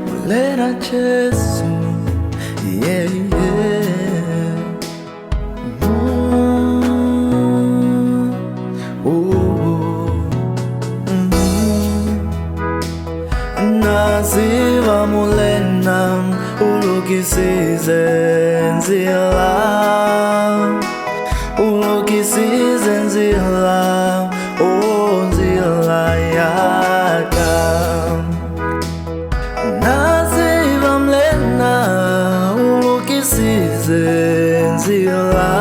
Mulera Jesu, yeah, yeah. Naziva mulena ulukisize nzila, ulukisize nzila, oh nzila yaka. Naziva mulena ulukisize nzila,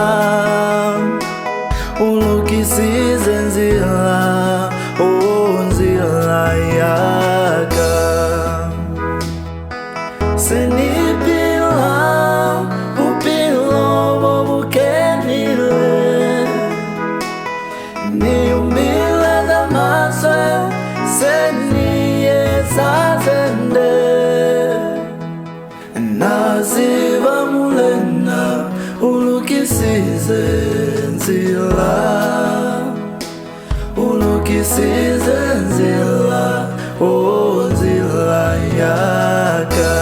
ulukisize nzila, oh nzila yaka. Nipila, bupilo, bobukenile, niumile damaswe, seniye sazende. Naziva mulena ulukisize nzila, ulukisize nzila, oh nzila yaka.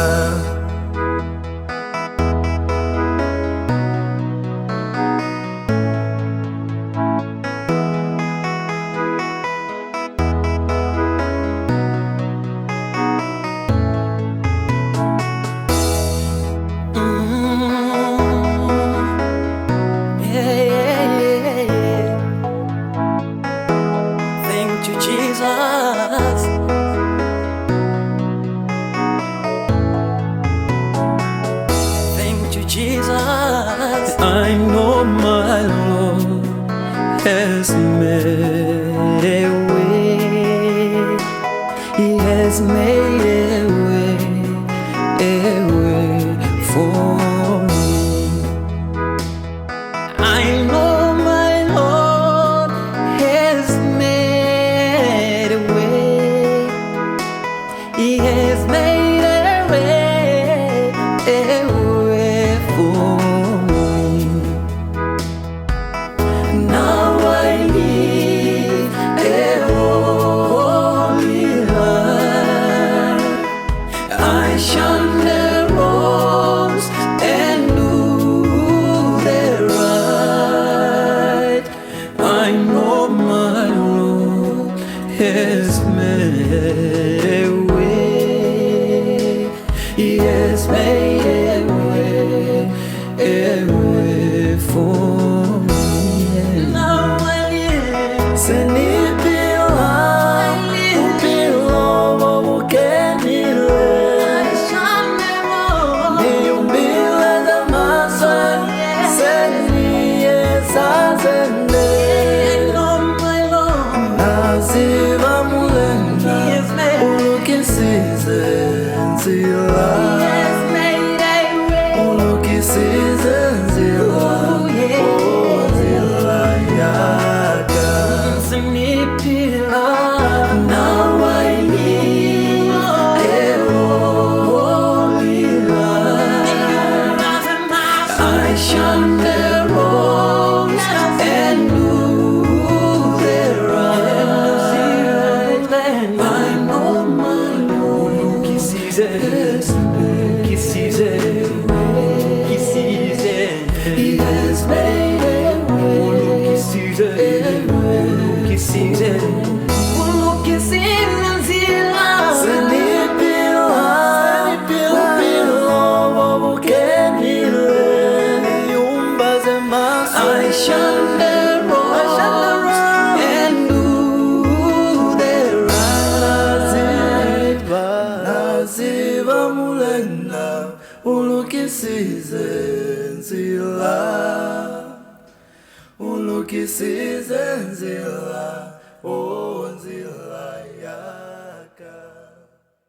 Jesus, thank you, Jesus. I know my Lord has made a way. He has made a way for me. I know my Lord has made a way. He has made a way for me. Now I live a holy life. I shun the wrongs and do the right. I know my Lord has made a way. He has made a way for me. Now I live. Nipila, bupilo, bobukenile, niumile damaswe, seniye sazende. Naziva mulena ulukisize nzila, ulukisize nzila, oh nzila yaka. Now I live a holy life. I shun the wrongs and do the right. I know my Lord sees it. He sees it. He sees it. He has made a way. He sees it. He sees it. Look, he sees it. Nipila, bupilo, bobukenile, niumbaze maso. I shun the wrongs and do the right. Naziva mulena ulukisize nzila, ulukisize nzila, oh